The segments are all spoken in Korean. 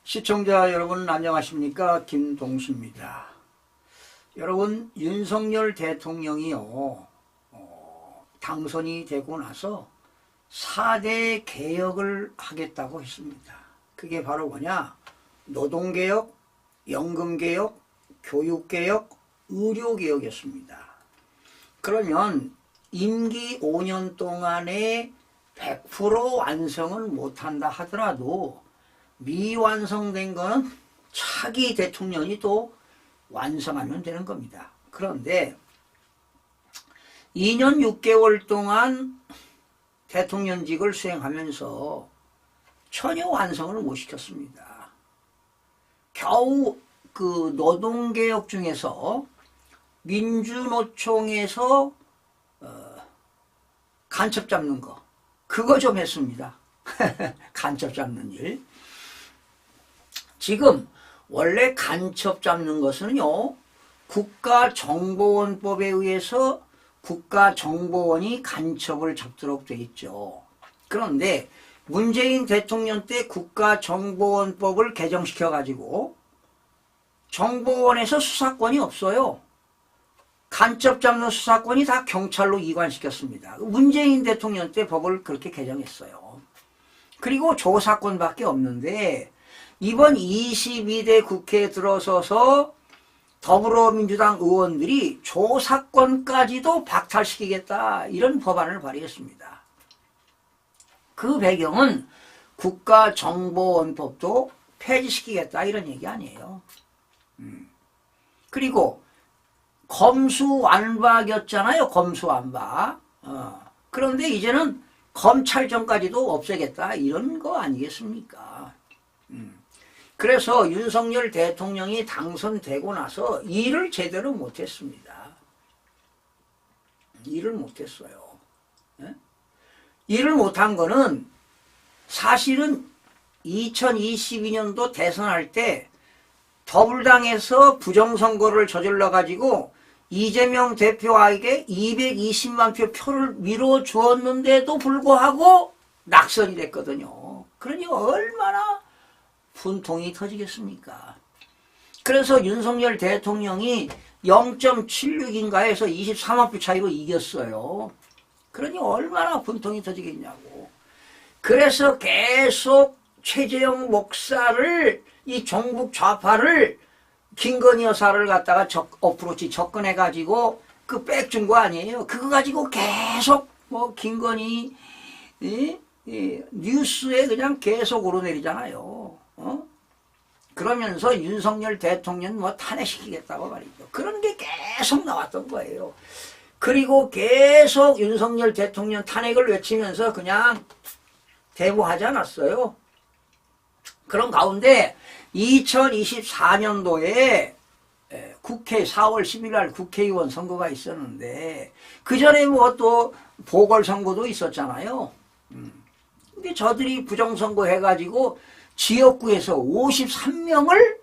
시청자 여러분 안녕하십니까? 김동수입니다. 여러분 윤석열 대통령이요 당선이 되고 나서 4대 개혁을 하겠다고 했습니다. 그게 바로 뭐냐? 노동개혁, 연금개혁, 교육개혁, 의료개혁이었습니다. 그러면 임기 5년 동안에 100% 완성을 못한다 하더라도 미완성된 거는 차기 대통령이 또 완성하면 되는 겁니다. 그런데 2년 6개월 동안 대통령직을 수행하면서 전혀 완성을 못 시켰습니다. 겨우 그 노동개혁 중에서 민주노총에서 간첩 잡는 거 그거 좀 했습니다. 간첩 잡는 일. 지금 원래 간첩 잡는 것은요 국가정보원법에 의해서 국가정보원이 간첩을 잡도록 돼 있죠. 그런데 문재인 대통령 때 국가정보원법을 개정시켜 가지고 정보원에서 수사권이 없어요. 간첩 잡는 수사권이 다 경찰로 이관시켰습니다. 문재인 대통령 때 법을 그렇게 개정했어요. 그리고 조사권밖에 없는데 이번 22대 국회에 들어서서 더불어민주당 의원들이 조사권까지도 박탈시키겠다 이런 법안을 발의했습니다. 그 배경은 국가정보원법도 폐지시키겠다 이런 얘기 아니에요. 그리고 검수완박이었잖아요. 검수완박. 그런데 이제는 검찰청까지도 없애겠다 이런 거 아니겠습니까? 그래서 윤석열 대통령이 당선되고 나서 일을 제대로 못했습니다. 일을 못했어요. 네? 일을 못한 거는 사실은 2022년도 대선할 때 더불당에서 부정선거를 저질러 가지고 이재명 대표에게 220만 표 표를 밀어주었는데도 불구하고 낙선이 됐거든요. 그러니 얼마나 분통이 터지겠습니까? 그래서 윤석열 대통령이 0.76인가 해서 23만 표 차이로 이겼어요. 그러니 얼마나 분통이 터지겠냐고. 그래서 계속 최재형 목사를 이 종북 좌파를 김건희 여사를 갖다가 어프로치 접근해가지고 그 빽준 거 아니에요. 그거 가지고 계속 뭐 김건희 뉴스에 그냥 계속 오르내리잖아요. 그러면서 윤석열 대통령 뭐 탄핵시키겠다고 말이죠. 그런 게 계속 나왔던 거예요. 그리고 계속 윤석열 대통령 탄핵을 외치면서 그냥 대모하지 않았어요. 그런 가운데 2024년도에 국회 4월 10일 날 국회의원 선거가 있었는데 그 전에 뭐 또 보궐선거도 있었잖아요. 근데 저들이 부정선거 해가지고 지역구에서 53명을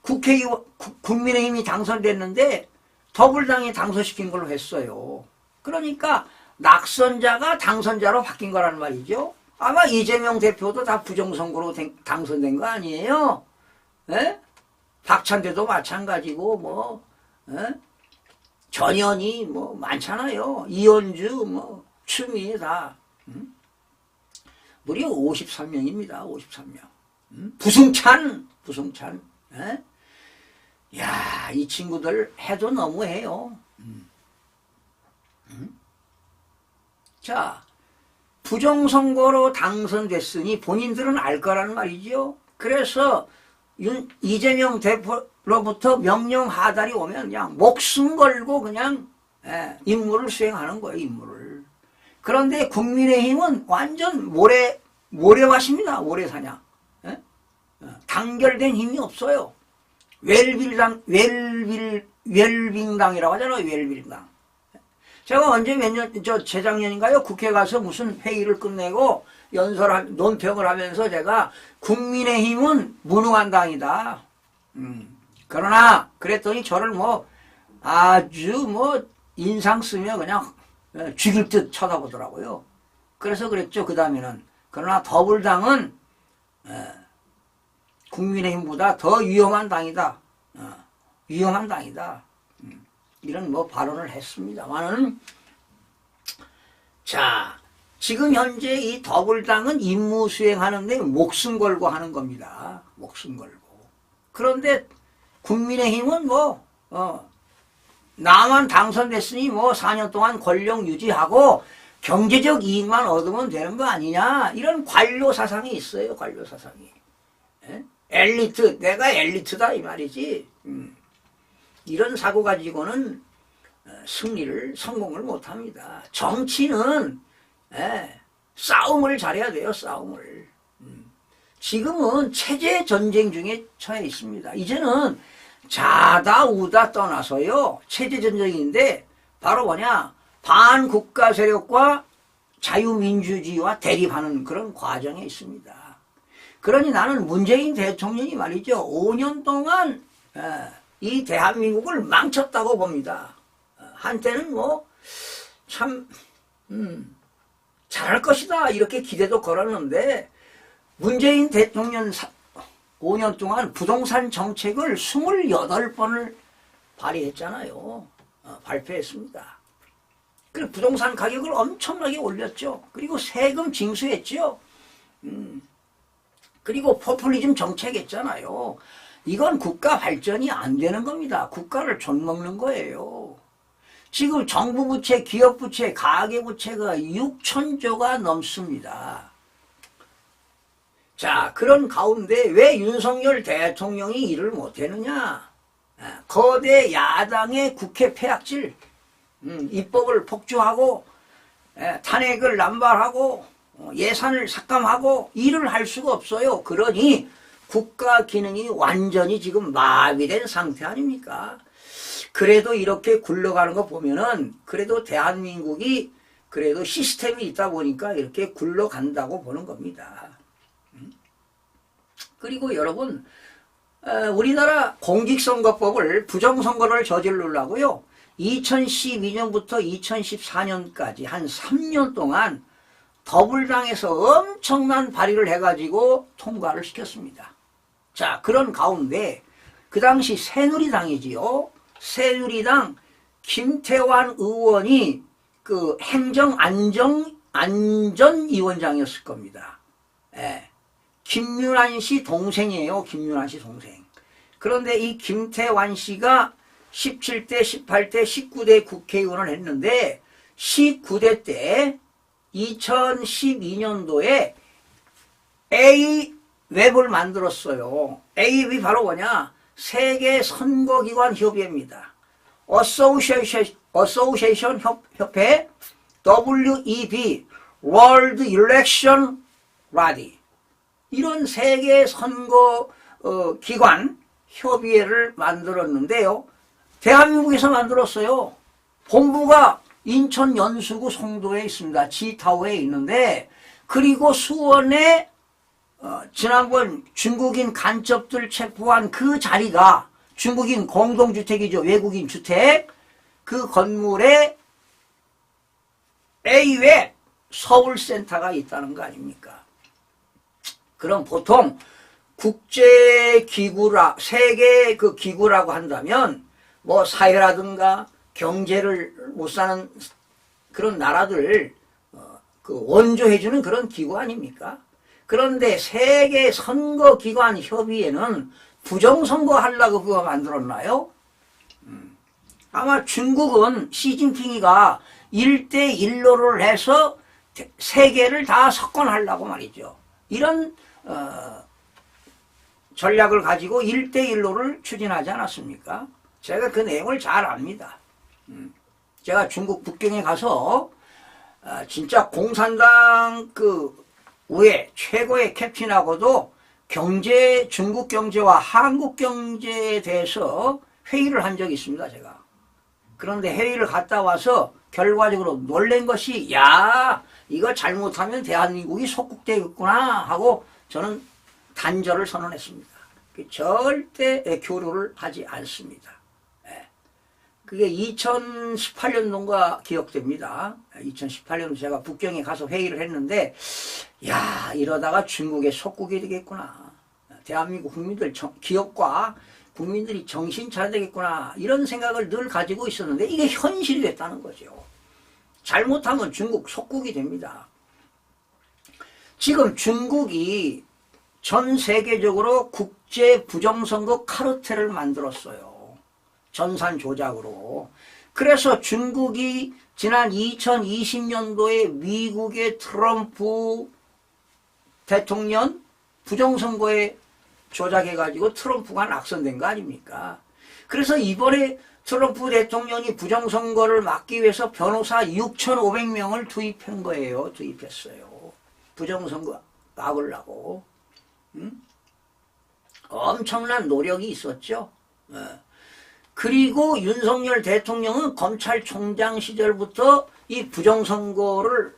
국회의원, 국민의힘이 당선됐는데 더불당이 당선시킨 걸로 했어요. 그러니까 낙선자가 당선자로 바뀐 거란 말이죠. 아마 이재명 대표도 다 부정선거로 당선된 거 아니에요? 에? 박찬대도 마찬가지고 뭐 전현희 뭐 많잖아요. 이현주 뭐 추미애 다 무려 53명입니다. 53명. 부승찬. 에? 야, 이 친구들 해도 너무해요. 자, 부정선거로 당선됐으니 본인들은 알 거란 말이죠. 그래서 이재명 대표로부터 명령 하달이 오면 그냥 목숨 걸고 그냥 임무를 수행하는 거예요. 임무를. 그런데 국민의힘은 완전 모래밭입니다. 모래사냥. 단결된 힘이 없어요. 웰빙당이라고 하잖아요. 웰빙당. 제가 언제 재작년인가요? 국회 가서 무슨 회의를 끝내고 논평을 하면서 제가 국민의힘은 무능한 당이다. 그러나 그랬더니 저를 뭐 아주 뭐 인상 쓰며 그냥 죽일 듯 쳐다보더라고요. 그래서 그랬죠. 그 다음에는. 그러나 더불당은 국민의힘보다 더 위험한 당이다. 위험한 당이다. 이런 뭐 발언을 했습니다만은, 자, 지금 현재 이 더불당은 임무 수행하는데 목숨 걸고 하는 겁니다. 목숨 걸고. 그런데 국민의힘은 나만 당선됐으니 4년 동안 권력 유지하고 경제적 이익만 얻으면 되는 거 아니냐, 이런 관료 사상이 있어요. 관료 사상이. 엘리트, 내가 엘리트다 이 말이지. 이런 사고 가지고는 성공을 못합니다. 정치는 싸움을 잘해야 돼요. 싸움을. 지금은 체제 전쟁 중에 처해 있습니다. 이제는 좌다 우다 떠나서요, 체제 전쟁인데 바로 뭐냐, 반국가 세력과 자유민주주의와 대립하는 그런 과정에 있습니다. 그러니 나는 문재인 대통령이 말이죠, 5년 동안 이 대한민국을 망쳤다고 봅니다. 한때는 참 잘할 것이다 이렇게 기대도 걸었는데, 문재인 대통령 5년 동안 부동산 정책을 28번을 발의했잖아요. 발표했습니다. 그리고 부동산 가격을 엄청나게 올렸죠. 그리고 세금 징수했죠. 그리고 포퓰리즘 정책했잖아요. 이건 국가 발전이 안 되는 겁니다. 국가를 존먹는 거예요. 지금 정부 부채, 기업 부채, 가계 부채가 6천조가 넘습니다. 자, 그런 가운데 왜 윤석열 대통령이 일을 못하느냐? 거대 야당의 국회 폐악질, 입법을 폭주하고 탄핵을 남발하고 예산을 삭감하고 일을 할 수가 없어요. 그러니 국가 기능이 완전히 지금 마비된 상태 아닙니까? 그래도 이렇게 굴러가는 거 보면은 그래도 대한민국이 그래도 시스템이 있다 보니까 이렇게 굴러간다고 보는 겁니다. 그리고 여러분, 우리나라 공직선거법을 부정선거를 저지르려고요, 2012년부터 2014년까지 한 3년 동안 더불당에서 엄청난 발의를 해가지고 통과를 시켰습니다. 자, 그런 가운데 그 당시 새누리당이지요. 새누리당 김태환 의원이 그 행정안전위원장이었을 겁니다. 김윤환 씨 동생이에요. 김윤환 씨 동생. 그런데 이 김태환 씨가 17대, 18대, 19대 국회의원을 했는데 19대 때 2012년도에 A웹을 만들었어요. A웹이 바로 뭐냐? 세계 선거기관 협의회입니다. 어소시에이션 협회, WEB, World Election Body. 이런 세계 선거 기관 협의회를 만들었는데요. 대한민국에서 만들었어요. 본부가 인천 연수구 송도에 있습니다. 지타워에 있는데, 그리고 수원에 지난번 중국인 간첩들 체포한 그 자리가 중국인 공동주택이죠. 외국인 주택. 그 건물에 A웹 서울센터가 있다는 거 아닙니까? 그럼 보통 국제기구라, 세계 그 기구라고 한다면 사회라든가 경제를 못 사는 그런 나라들 그 원조해주는 그런 기구 아닙니까? 그런데 세계 선거기관 협의회는 부정선거 하려고 그거 만들었나요? 아마 중국은 시진핑이가 1대1로를 해서 세계를 다 석권하려고 말이죠. 이런 전략을 가지고 1대1로를 추진하지 않았습니까? 제가 그 내용을 잘 압니다. 제가 중국 북경에 가서 진짜 공산당 그 위에 최고의 캡틴하고도 중국 경제와 한국 경제에 대해서 회의를 한 적이 있습니다, 제가. 그런데 회의를 갔다 와서 결과적으로 놀란 것이, 야, 이거 잘못하면 대한민국이 속국되겠구나 하고 저는 단절을 선언했습니다. 절대 교류를 하지 않습니다. 그게 2018년도인가 기억됩니다. 2018년 제가 북경에 가서 회의를 했는데, 야, 이러다가 중국의 속국이 되겠구나. 대한민국 국민들 기업과 국민들이 정신 차려야 되겠구나 이런 생각을 늘 가지고 있었는데 이게 현실이 됐다는 거죠. 잘못하면 중국 속국이 됩니다. 지금 중국이 전 세계적으로 국제 부정선거 카르텔을 만들었어요. 전산 조작으로. 그래서 중국이 지난 2020년도에 미국의 트럼프 대통령 부정선거에 조작해가지고 트럼프가 낙선된 거 아닙니까? 그래서 이번에 트럼프 대통령이 부정선거를 막기 위해서 변호사 6,500명을 투입한 거예요. 투입했어요. 부정선거 막으려고. 엄청난 노력이 있었죠. 그리고 윤석열 대통령은 검찰총장 시절부터 이 부정선거를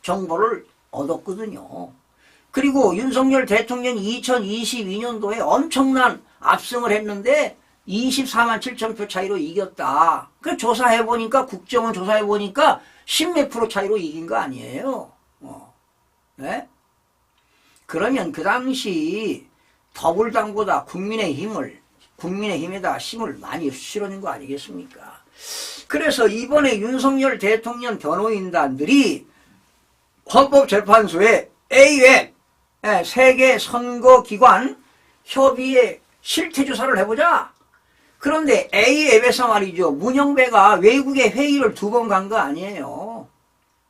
정보를 얻었거든요. 그리고 윤석열 대통령이 2022년도에 엄청난 압승을 했는데 24만 7천 표 차이로 이겼다. 그 조사해보니까 국정원 조사해보니까 10몇 프로 차이로 이긴 거 아니에요. 네? 그러면 그 당시 더불당보다 국민의힘에다 힘을 많이 실어준 거 아니겠습니까? 그래서 이번에 윤석열 대통령 변호인단들이 헌법재판소에 AUM, 세계 선거기관 협의회 실태조사를 해보자. 그런데 AUM에서 말이죠. 문영배가 외국에 회의를 2번 간 거 아니에요.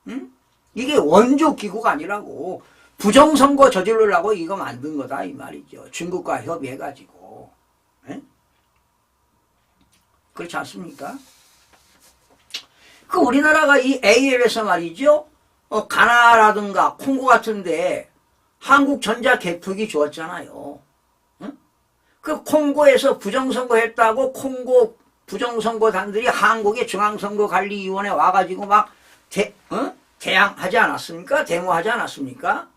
응? 이게 원조 기구가 아니라고. 부정선거 저지르려고 이거 만든 거다 이 말이죠. 중국과 협의해가지고. 에? 그렇지 않습니까? 그 우리나라가 이 AL에서 말이죠. 가나라든가 콩고 같은데 한국전자 개표기 주었잖아요. 응? 그 콩고에서 부정선거 했다고 콩고 부정선거단들이 한국의 중앙선거관리위원회 와가지고 막 대항하지 않았습니까? 데모하지 않았습니까?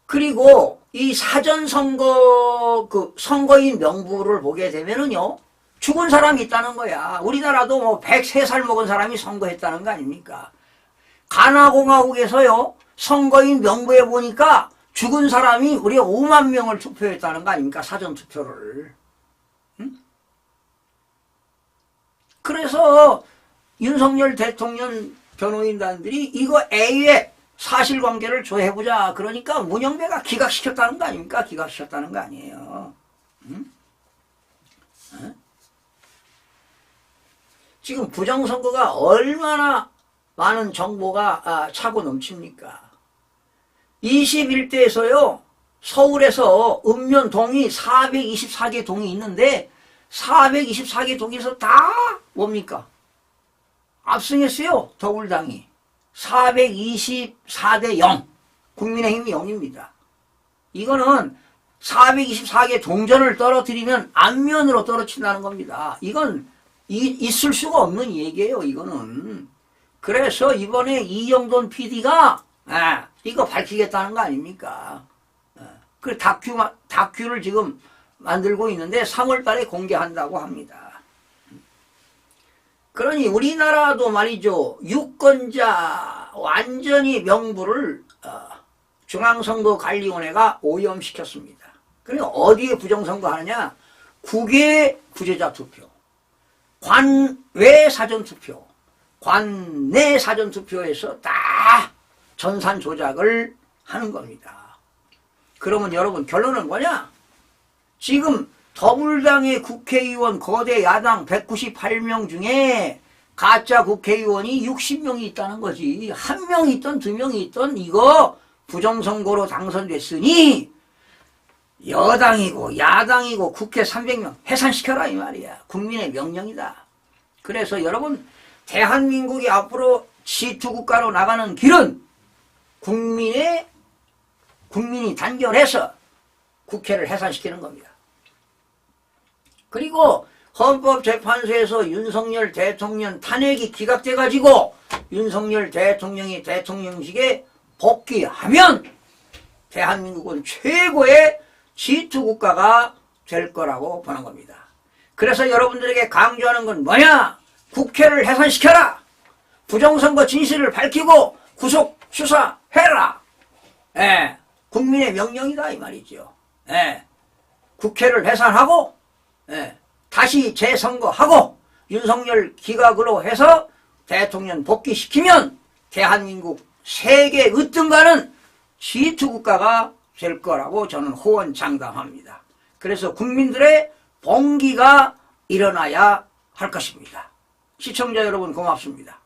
그리고 이 사전선거 선거인 명부를 보게 되면은요 죽은 사람이 있다는 거야. 우리나라도 뭐 103살 먹은 사람이 선거했다는 거 아닙니까? 가나공화국에서요 선거인 명부에 보니까 죽은 사람이 우리 5만 명을 투표했다는 거 아닙니까? 사전투표를. 응? 그래서 윤석열 대통령 변호인단들이 이거 A의 사실관계를 조회해보자. 그러니까 문영배가 기각시켰다는 거 아닙니까? 기각시켰다는 거 아니에요. 응? 응? 지금 부정선거가 얼마나 많은 정보가 차고 넘칩니까? 21대에서요 서울에서 읍면 동이 424개 동이 있는데 424개 동에서 다 뭡니까? 압승했어요. 더불당이 424대 0 국민의힘이 0입니다. 이거는 424개 동전을 떨어뜨리면 안면으로 떨어진다는 겁니다. 이건 있을 수가 없는 얘기예요. 이거는. 그래서 이번에 이영돈 PD가 이거 밝히겠다는 거 아닙니까? 그 다큐를 지금 만들고 있는데 3월 달에 공개한다고 합니다. 그러니 우리나라도 말이죠. 유권자 완전히 명부를 중앙선거관리위원회가 오염시켰습니다. 그러니 어디에 부정선거 하느냐? 국외 부재자 투표, 관외 사전투표, 관내 사전투표에서 다 전산 조작을 하는 겁니다. 그러면 여러분 결론은 뭐냐? 지금 더불당의 국회의원 거대 야당 198명 중에 가짜 국회의원이 60명이 있다는 거지. 1명이 있던 2명이 있던 이거 부정선거로 당선됐으니 여당이고 야당이고 국회 300명 해산시켜라 이 말이야. 국민의 명령이다. 그래서 여러분 대한민국이 앞으로 지투국가로 나가는 길은 국민이 단결해서 국회를 해산시키는 겁니다. 그리고 헌법재판소에서 윤석열 대통령 탄핵이 기각돼가지고 윤석열 대통령이 대통령직에 복귀하면 대한민국은 최고의 지투국가가 될 거라고 보는 겁니다. 그래서 여러분들에게 강조하는 건 뭐냐? 국회를 해산시켜라. 부정선거 진실을 밝히고 구속 수사해라. 국민의 명령이다 이 말이죠. 국회를 해산하고 다시 재선거하고 윤석열 기각으로 해서 대통령 복귀시키면 대한민국 세계 으뜸가는 G2국가가 될 거라고 저는 호언장담합니다. 그래서 국민들의 봉기가 일어나야 할 것입니다. 시청자 여러분 고맙습니다.